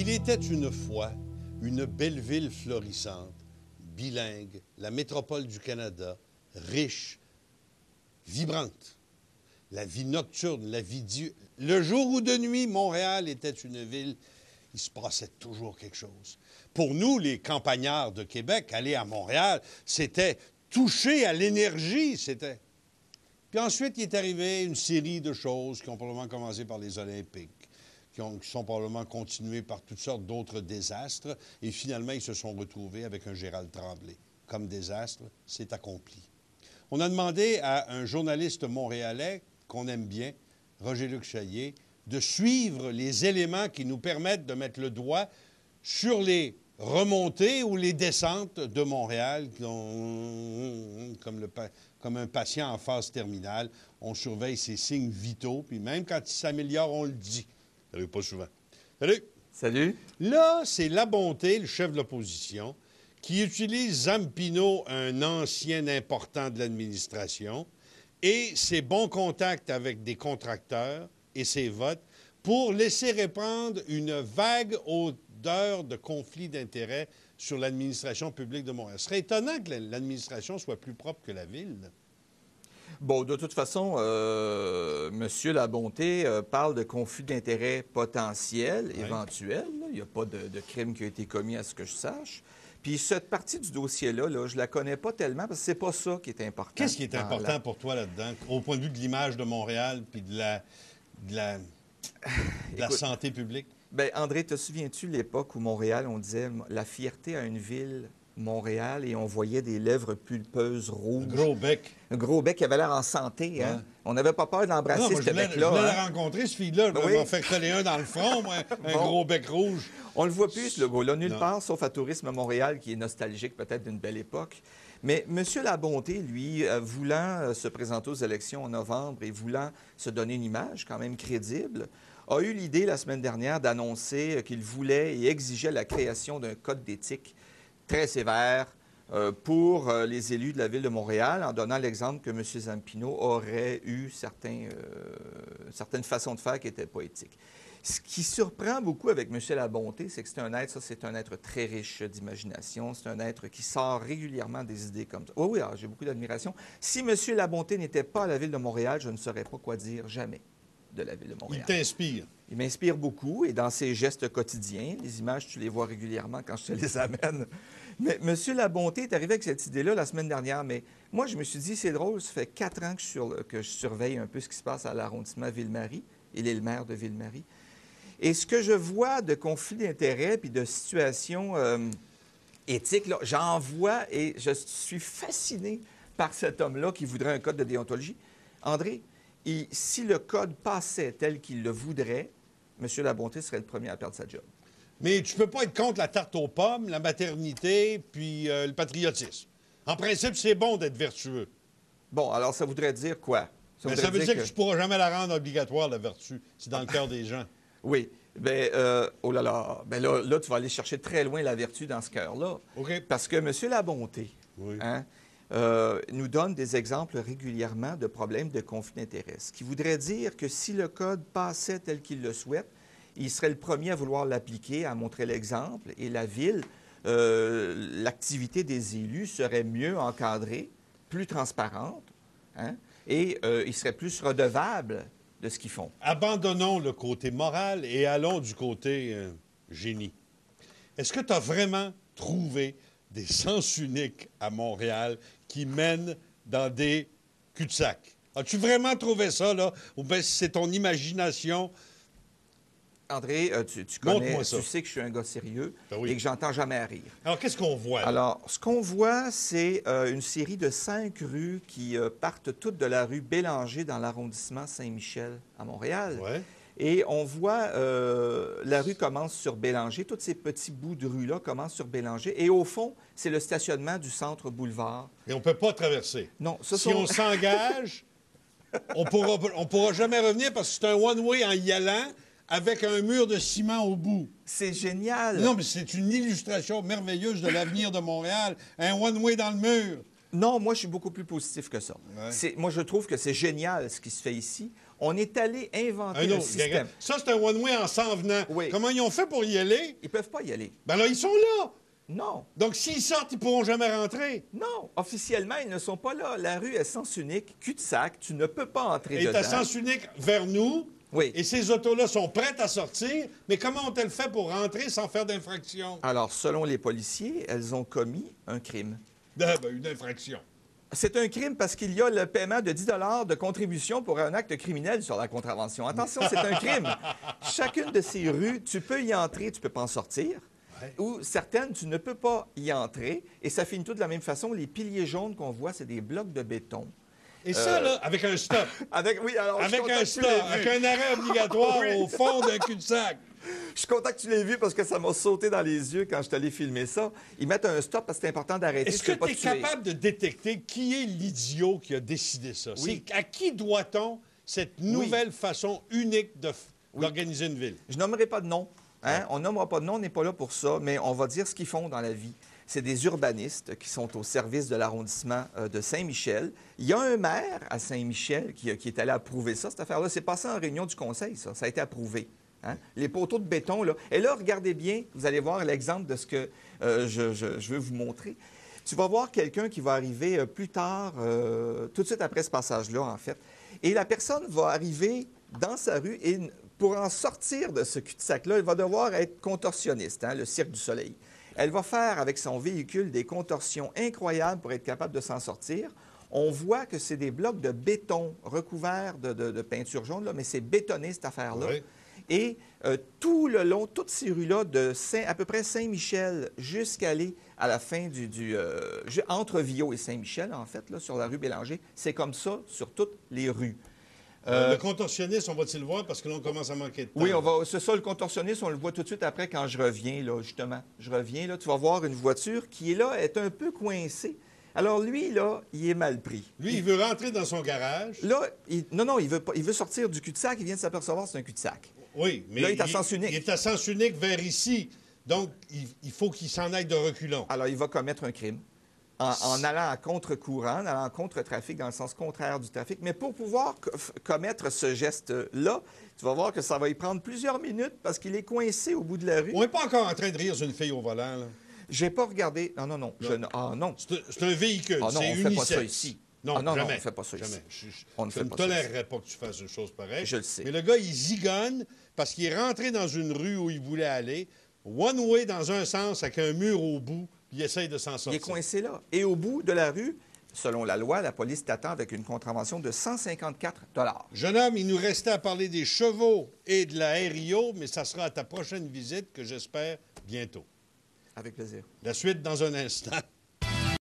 Il était une fois une belle ville florissante, bilingue, la métropole du Canada, riche, vibrante. La vie nocturne, la vie le jour ou de nuit, Montréal était une ville, il se passait toujours quelque chose. Pour nous, les campagnards de Québec, aller à Montréal, c'était toucher à l'énergie, c'était... Puis ensuite, il est arrivé une série de choses qui ont probablement commencé par les Olympiques, qui sont probablement continuées par toutes sortes d'autres désastres, et finalement, ils se sont retrouvés avec un Gérald Tremblay. Comme désastre, c'est accompli. On a demandé à un journaliste montréalais qu'on aime bien, Roger-Luc Chaillet, de suivre les éléments qui nous permettent de mettre le doigt sur les remontées ou les descentes de Montréal, comme un patient en phase terminale. On surveille ses signes vitaux, puis même quand il s'améliore, on le dit. Ça n'arrive pas souvent. Salut! Salut! Là, c'est La Bonté, le chef de l'opposition, qui utilise Zampino, un ancien important de l'administration, et ses bons contacts avec des contracteurs et ses votes pour laisser répandre une vague odeur de conflit d'intérêts sur l'administration publique de Montréal. Ce serait étonnant que l'administration soit plus propre que la ville. Bon, de toute façon, M. Labonté parle de conflit d'intérêts potentiel, éventuel. Il n'y a pas de crime qui a été commis à ce que je sache. Puis cette partie du dossier-là, je la connais pas tellement parce que c'est pas ça qui est important. Qu'est-ce qui est important pour toi là-dedans, au point de vue de l'image de Montréal puis de la santé publique? Bien, André, te souviens-tu l'époque où Montréal, on disait la fierté à une ville, Montréal, et on voyait des lèvres pulpeuses rouges. Un gros bec. Un gros bec qui avait l'air en santé, hein? Ouais. On n'avait pas peur d'embrasser ce bec-là. Je voulais la rencontrer, cette fille-là. Je vais m'en faire coller un dans le front, moi, un gros bec rouge. On le voit plus, ce logo-là, nulle part, sauf à Tourisme Montréal, qui est nostalgique peut-être d'une belle époque. Mais M. Labonté, lui, voulant se présenter aux élections en novembre et voulant se donner une image quand même crédible, a eu l'idée la semaine dernière d'annoncer qu'il voulait et exigeait la création d'un code d'éthique très sévère pour les élus de la Ville de Montréal, en donnant l'exemple que M. Zampino aurait eu certaines façons de faire qui n'étaient pas éthiques. Ce qui surprend beaucoup avec M. Labonté, c'est que c'est un être très riche d'imagination, c'est un être qui sort régulièrement des idées comme ça. Oui, j'ai beaucoup d'admiration. Si M. Labonté n'était pas à la Ville de Montréal, je ne saurais pas quoi dire jamais de la Ville de Montréal. Il t'inspire. Il m'inspire beaucoup, et dans ses gestes quotidiens, les images, tu les vois régulièrement quand je te les amène. Mais M. Labonté est arrivé avec cette idée-là la semaine dernière, mais moi, je me suis dit, c'est drôle, ça fait 4 ans que je surveille un peu ce qui se passe à l'arrondissement Ville-Marie. Il est le maire de Ville-Marie. Et ce que je vois de conflits d'intérêts puis de situations éthiques, j'en vois et je suis fasciné par cet homme-là qui voudrait un code de déontologie. André, si le code passait tel qu'il le voudrait, M. Labonté serait le premier à perdre sa job. Mais tu peux pas être contre la tarte aux pommes, la maternité, puis le patriotisme. En principe, c'est bon d'être vertueux. Bon, alors ça voudrait dire quoi? Ça veut dire que tu ne pourras jamais la rendre obligatoire, la vertu. C'est dans le cœur des gens. Oui. Bien, oh là là. Bien là, tu vas aller chercher très loin la vertu dans ce cœur-là. OK. Parce que M. Labonté, oui. nous donne des exemples régulièrement de problèmes de conflit d'intérêts. Ce qui voudrait dire que si le code passait tel qu'il le souhaite, il serait le premier à vouloir l'appliquer, à montrer l'exemple, et la Ville, l'activité des élus serait mieux encadrée, plus transparente, hein, et ils seraient plus redevables de ce qu'ils font. Abandonnons le côté moral et allons du côté génie. Est-ce que tu as vraiment trouvé des sens uniques à Montréal qui mènent dans des cul-de-sac? As-tu vraiment trouvé ça, là? Ou bien c'est ton imagination? André, tu connais, tu sais que je suis un gars sérieux et que j'entends jamais à rire. Alors, qu'est-ce qu'on voit? Là? Alors, ce qu'on voit, c'est une série de 5 rues qui partent toutes de la rue Bélanger dans l'arrondissement Saint-Michel à Montréal. Ouais. Et on voit, la rue commence sur Bélanger. Tous ces petits bouts de rue-là commencent sur Bélanger. Et au fond, c'est le stationnement du centre boulevard. Et on ne peut pas traverser. Non, si on s'engage, on pourra jamais revenir parce que c'est un one-way en y allant avec un mur de ciment au bout. C'est génial. Non, mais c'est une illustration merveilleuse de l'avenir de Montréal. Un one-way dans le mur. Non, moi, je suis beaucoup plus positif que ça. Ouais. Moi, je trouve que c'est génial ce qui se fait ici. On est allé inventer Un un autre. système. Ça, c'est un one-way en s'en venant. Oui. Comment ils ont fait pour y aller? Ils ne peuvent pas y aller. Ben là, ils sont là. Non. Donc, s'ils sortent, ils ne pourront jamais rentrer. Non. Officiellement, ils ne sont pas là. La rue est sens unique, cul-de-sac. Tu ne peux pas entrer Et dedans. à sens unique vers nous. Oui. Et ces autos-là sont prêtes à sortir. Mais comment ont-elles fait pour rentrer sans faire d'infraction? Alors, selon les policiers, elles ont commis un crime. Une infraction. C'est un crime parce qu'il y a le paiement de 10 de contribution pour un acte criminel sur la contravention. Attention, c'est un crime. Chacune de ces rues, tu peux y entrer, tu ne peux pas en sortir. Ouais. Ou certaines, tu ne peux pas y entrer. Et ça finit tout de la même façon. Les piliers jaunes qu'on voit, c'est des blocs de béton. Et ça, là, avec un stop. Oui, alors, Avec un stop, avec un arrêt obligatoire Oui. au fond d'un cul-de-sac. Je suis content que tu l'aies vu parce que ça m'a sauté dans les yeux quand je t'allais filmer ça. Ils mettent un stop parce que c'est important d'arrêter. Est-ce que tu es capable de détecter qui est l'idiot qui a décidé ça? Oui. À qui doit-on cette nouvelle façon unique d'organiser une ville? Je nommerai pas de nom. Hein? Ouais. On nommera pas de nom, on n'est pas là pour ça, mais on va dire ce qu'ils font dans la vie. C'est des urbanistes qui sont au service de l'arrondissement de Saint-Michel. Il y a un maire à Saint-Michel qui est allé approuver ça, cette affaire-là. C'est passé en réunion du conseil, ça. Ça a été approuvé. Hein? Les poteaux de béton, là. Et là, regardez bien, vous allez voir l'exemple de ce que je veux vous montrer. Tu vas voir quelqu'un qui va arriver plus tard, tout de suite après ce passage-là, en fait. Et la personne va arriver dans sa rue et pour en sortir de ce cul-de-sac-là, elle va devoir être contorsionniste, hein, le Cirque du Soleil. Elle va faire avec son véhicule des contorsions incroyables pour être capable de s'en sortir. On voit que c'est des blocs de béton recouverts de peinture jaune, là, mais c'est bétonné, cette affaire-là. Oui. Et tout le long, toutes ces rues-là, à peu près Saint-Michel jusqu'à aller à la fin entre Viau et Saint-Michel, en fait, là, sur la rue Bélanger, c'est comme ça sur toutes les rues. Le contorsionniste, on va-t-il le voir parce que là, on commence à manquer de temps? Oui, c'est ça, le contorsionniste, on le voit tout de suite après quand je reviens, là, justement. Je reviens, là, tu vas voir une voiture qui est là, est un peu coincée. Alors lui, là, il est mal pris. Lui, il veut rentrer dans son garage. Là, non, il veut sortir du cul-de-sac, il vient de s'apercevoir que c'est un cul-de-sac. Oui, mais là, il est à sens unique. Il est à sens unique vers ici. Donc, il faut qu'il s'en aille de reculons. Alors, il va commettre un crime en allant à contre-courant, en allant en contre-trafic, dans le sens contraire du trafic. Mais pour pouvoir commettre ce geste-là, tu vas voir que ça va y prendre plusieurs minutes parce qu'il est coincé au bout de la rue. On n'est pas encore en train de rire sur une fille au volant, là. J'ai pas regardé. Non. Non. Non. C'est un véhicule. Ah non, c'est on ne unisexe. fait pas ça ici. Non, non, jamais. on ne fait pas ça Jamais. ici. Je On ne fait ne pas ça tolérerais pas que tu fasses une chose pareille. Je le sais. Mais le gars, il zigonne parce qu'il est rentré dans une rue où il voulait aller, one way dans un sens avec un mur au bout, puis il essaye de s'en sortir. Il est coincé là. Et au bout de la rue, selon la loi, la police t'attend avec une contravention de 154 $. Jeune homme, il nous restait à parler des chevaux et de la RIO, mais ça sera à ta prochaine visite que j'espère bientôt. Avec plaisir. La suite dans un instant.